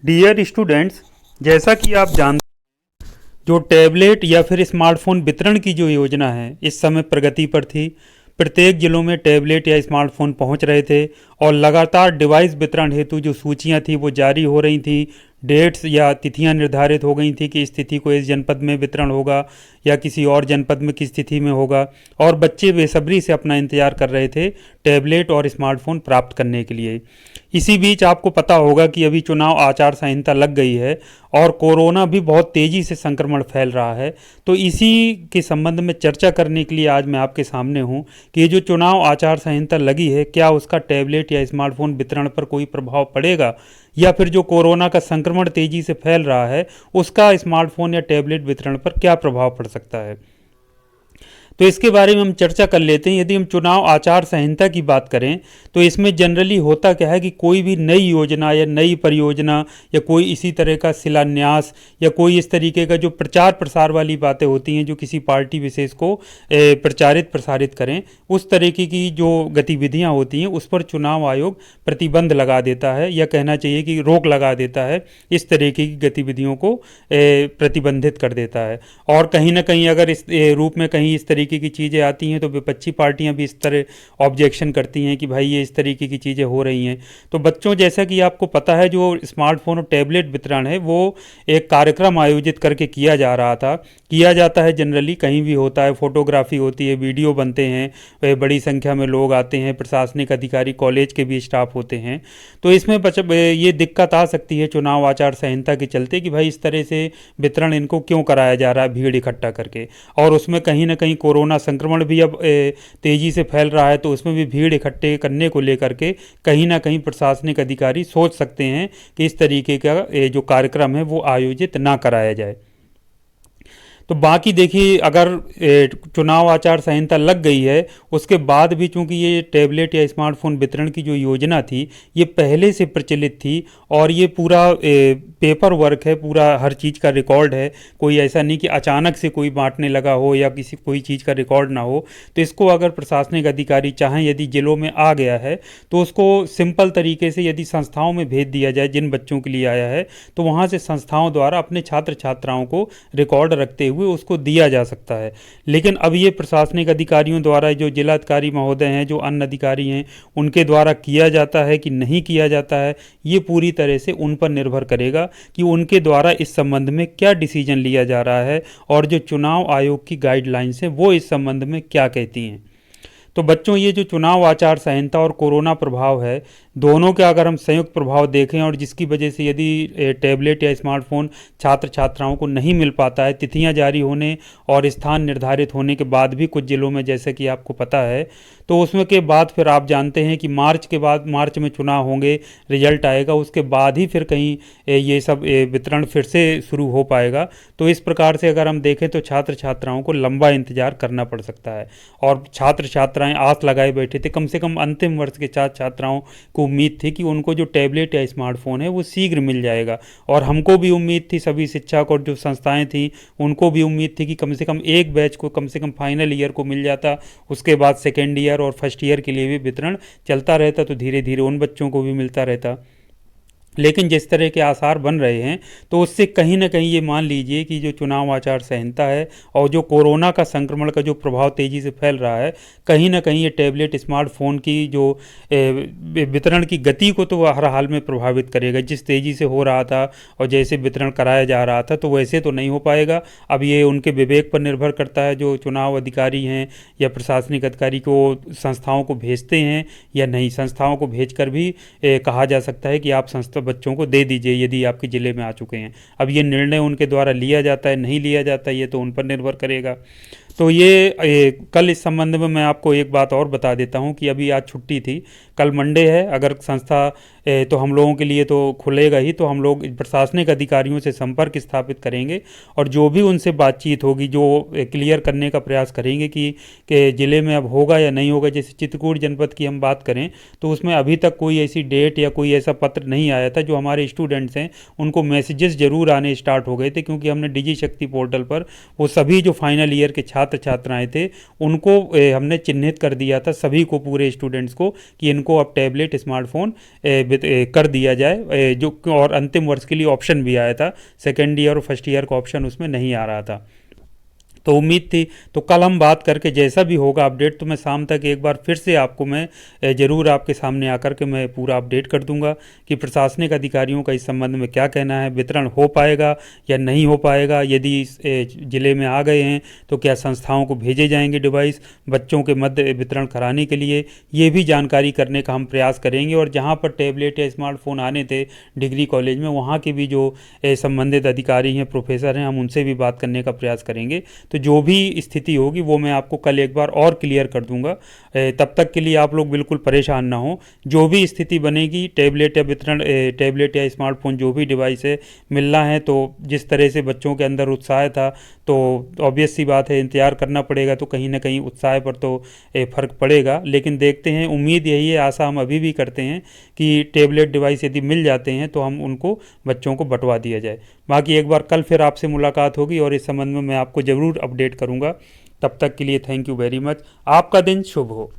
Dear students, जैसा कि आप जानते हैं, जो टैबलेट या फिर स्मार्टफोन वितरण की जो योजना है इस समय प्रगति पर थी। प्रत्येक जिलों में टैबलेट या स्मार्टफोन पहुंच रहे थे और लगातार डिवाइस वितरण हेतु जो सूचियां थी वो जारी हो रही थी। डेट्स या तिथियां निर्धारित हो गई थी कि इस तिथि को इस जनपद में वितरण होगा या किसी और जनपद में किस तिथि में होगा, और बच्चे बेसब्री से अपना इंतजार कर रहे थे टैबलेट और स्मार्टफोन प्राप्त करने के लिए। इसी बीच आपको पता होगा कि अभी चुनाव आचार संहिता लग गई है और कोरोना भी बहुत तेज़ी से संक्रमण फैल रहा है। तो इसी के संबंध में चर्चा करने के लिए आज मैं आपके सामने हूँ कि ये जो चुनाव आचार संहिता लगी है, क्या उसका टैबलेट या स्मार्टफोन वितरण पर कोई प्रभाव पड़ेगा, या फिर जो कोरोना का संक्रमण तेज़ी से फैल रहा है उसका स्मार्टफोन या टैबलेट वितरण पर क्या प्रभाव पड़ सकता है। तो इसके बारे में हम चर्चा कर लेते हैं। यदि हम चुनाव आचार संहिता की बात करें तो इसमें जनरली होता क्या है कि कोई भी नई योजना या नई परियोजना या कोई इसी तरह का शिलान्यास या कोई इस तरीके का जो प्रचार प्रसार वाली बातें होती हैं जो किसी पार्टी विशेष को प्रचारित प्रसारित करें, उस तरीके की जो गतिविधियां होती हैं उस पर चुनाव आयोग प्रतिबंध लगा देता है, या कहना चाहिए कि रोक लगा देता है। इस तरीके की गतिविधियों को प्रतिबंधित कर देता है। और कहीं ना कहीं अगर इस रूप में कहीं इस तरीके की चीज़ें आती हैं तो विपक्षी पार्टियां भी इस तरह ऑब्जेक्शन करती हैं कि भाई ये इस तरीके की चीज़ें हो रही हैं। तो बच्चों, जैसा कि आपको पता है, जो स्मार्टफोन और टैबलेट वितरण है वो एक कार्यक्रम आयोजित करके किया जाता है। जनरली कहीं भी होता है, फोटोग्राफी होती है, वीडियो बनते हैं, बड़ी संख्या में लोग आते हैं, प्रशासनिक अधिकारी, कॉलेज के भी स्टाफ होते हैं। तो इसमें ये दिक्कत आ सकती है चुनाव आचार संहिता के चलते कि भाई इस तरह से वितरण इनको क्यों कराया जा रहा है भीड़ इकट्ठा करके। और उसमें कहीं ना कहीं कोरोना संक्रमण भी अब तेज़ी से फैल रहा है, तो उसमें भी भीड़ इकट्ठे करने को लेकर के कहीं ना कहीं प्रशासनिक अधिकारी सोच सकते हैं कि इस तरीके का जो कार्यक्रम है वो आयोजित ना कराया जाए। तो बाकी देखिए, अगर चुनाव आचार संहिता लग गई है उसके बाद भी चूंकि ये टैबलेट या स्मार्टफोन वितरण की जो योजना थी ये पहले से प्रचलित थी और ये पूरा पेपर वर्क है, पूरा हर चीज़ का रिकॉर्ड है। कोई ऐसा नहीं कि अचानक से कोई बांटने लगा हो या कोई चीज़ का रिकॉर्ड ना हो। तो इसको अगर प्रशासनिक अधिकारी चाहें, यदि जिलों में आ गया है तो उसको सिंपल तरीके से यदि संस्थाओं में भेज दिया जाए जिन बच्चों के लिए आया है, तो वहाँ से संस्थाओं द्वारा अपने छात्र छात्राओं को रिकॉर्ड रखते हुए उसको दिया जा सकता है। लेकिन अब ये प्रशासनिक अधिकारियों द्वारा, जो जिलाधिकारी महोदय हैं, जो अन्य अधिकारी हैं, उनके द्वारा किया जाता है कि नहीं किया जाता है, ये पूरी तरह से उन पर निर्भर करेगा कि उनके द्वारा इस संबंध में क्या डिसीजन लिया जा रहा है और जो चुनाव आयोग की गाइडलाइंस हैं वो इस संबंध में क्या कहती हैं। तो बच्चों, ये जो चुनाव आचार संहिता और कोरोना प्रभाव है, दोनों के अगर हम संयुक्त प्रभाव देखें और जिसकी वजह से यदि टैबलेट या स्मार्टफोन छात्र छात्राओं को नहीं मिल पाता है, तिथियां जारी होने और स्थान निर्धारित होने के बाद भी कुछ जिलों में, जैसे कि आपको पता है, तो उसमें के बाद फिर आप जानते हैं कि मार्च में चुनाव होंगे, रिजल्ट आएगा, उसके बाद ही फिर कहीं ये सब वितरण फिर से शुरू हो पाएगा। तो इस प्रकार से अगर हम देखें तो छात्र छात्राओं को लंबा इंतजार करना पड़ सकता है। और छात्र छात्राएं आस लगाए बैठे थे, कम से कम अंतिम वर्ष के छात्र छात्राओं को उम्मीद थी कि उनको जो टैबलेट या स्मार्टफोन है वो शीघ्र मिल जाएगा। और हमको भी उम्मीद थी, सभी शिक्षक और जो संस्थाएं थी उनको भी उम्मीद थी कि कम से कम एक बैच को कम से कम फाइनल ईयर को मिल जाता, उसके बाद सेकेंड ईयर और फर्स्ट ईयर के लिए भी वितरण चलता रहता, तो धीरे धीरे उन बच्चों को भी मिलता रहता। लेकिन जिस तरह के आसार बन रहे हैं तो उससे कहीं ना कहीं ये मान लीजिए कि जो चुनाव आचार संहिता है और जो कोरोना का संक्रमण का जो प्रभाव तेज़ी से फैल रहा है, कहीं ना कहीं ये टैबलेट स्मार्टफोन की जो वितरण की गति को तो हर हाल में प्रभावित करेगा। जिस तेज़ी से हो रहा था और जैसे वितरण कराया जा रहा था तो वैसे तो नहीं हो पाएगा। अब ये उनके विवेक पर निर्भर करता है, जो चुनाव अधिकारी हैं या प्रशासनिक अधिकारी को संस्थाओं को भेजते हैं या नहीं। संस्थाओं को भेजकर भी कहा जा सकता है कि आप संस्था बच्चों को दे दीजिए यदि आपके ज़िले में आ चुके हैं। अब ये निर्णय उनके द्वारा लिया जाता है नहीं लिया जाता, ये तो उन पर निर्भर करेगा। तो ये कल इस संबंध में मैं आपको एक बात और बता देता हूँ कि अभी आज छुट्टी थी, कल मंडे है। अगर संस्था तो हम लोगों के लिए तो खुलेगा ही, तो हम लोग प्रशासनिक अधिकारियों से संपर्क स्थापित करेंगे और जो भी उनसे बातचीत होगी, जो क्लियर करने का प्रयास करेंगे कि ज़िले में अब होगा या नहीं होगा। जैसे चित्रकूट जनपद की हम बात करें तो उसमें अभी तक कोई ऐसी डेट या कोई ऐसा पत्र नहीं आया था। जो हमारे स्टूडेंट्स हैं उनको मैसेजेस जरूर आने स्टार्ट हो गए थे, क्योंकि हमने डिजी शक्ति पोर्टल पर वो सभी जो फाइनल ईयर के छात्र छात्र छात्राएं थे उनको हमने चिन्हित कर दिया था, सभी को, पूरे स्टूडेंट्स को, कि इनको अब टैबलेट स्मार्टफोन कर दिया जाए, जो और अंतिम वर्ष के लिए ऑप्शन भी आया था, सेकेंड ईयर और फर्स्ट ईयर का ऑप्शन उसमें नहीं आ रहा था। तो उम्मीद थी, तो कल हम बात करके जैसा भी होगा अपडेट तो मैं शाम तक एक बार फिर से आपको मैं ज़रूर आपके सामने आकर के मैं पूरा अपडेट कर दूंगा कि प्रशासनिक अधिकारियों का इस संबंध में क्या कहना है, वितरण हो पाएगा या नहीं हो पाएगा, यदि इस ज़िले में आ गए हैं तो क्या संस्थाओं को भेजे जाएंगे डिवाइस बच्चों के मध्य वितरण कराने के लिए, ये भी जानकारी करने का हम प्रयास करेंगे। और जहाँ पर टैबलेट या स्मार्टफोन आने थे डिग्री कॉलेज में, वहाँ के भी जो संबंधित अधिकारी हैं, प्रोफेसर हैं, हम उनसे भी बात करने का प्रयास करेंगे। तो जो भी स्थिति होगी वो मैं आपको कल एक बार और क्लियर कर दूंगा। तब तक के लिए आप लोग बिल्कुल परेशान ना हो, जो भी स्थिति बनेगी टैबलेट या वितरण टैबलेट या स्मार्टफोन जो भी डिवाइस है मिलना है, तो जिस तरह से बच्चों के अंदर उत्साह था तो ऑब्वियस सी बात है इंतज़ार करना पड़ेगा, तो कहीं ना कहीं उत्साह पर तो फ़र्क पड़ेगा। लेकिन देखते हैं, उम्मीद यही है, आशा हम अभी भी करते हैं कि टैबलेट डिवाइस यदि मिल जाते हैं तो हम उनको बच्चों को बंटवा दिया जाए। बाकी एक बार कल फिर आपसे मुलाकात होगी और इस संबंध में मैं आपको ज़रूर अपडेट करूंगा। तब तक के लिए थैंक यू वेरी मच। आपका दिन शुभ हो।